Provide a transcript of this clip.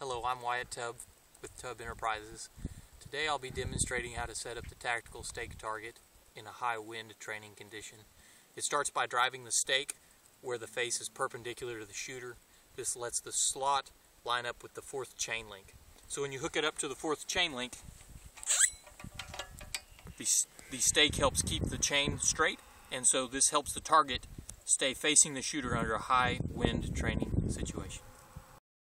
Hello, I'm Wyatt Tubb with Tubb Enterprises. Today I'll be demonstrating how to set up the tactical stake target in a high wind training condition. It starts by driving the stake where the face is perpendicular to the shooter. This lets the slot line up with the fourth chain link. So when you hook it up to the fourth chain link, the stake helps keep the chain straight, and so this helps the target stay facing the shooter under a high wind training situation.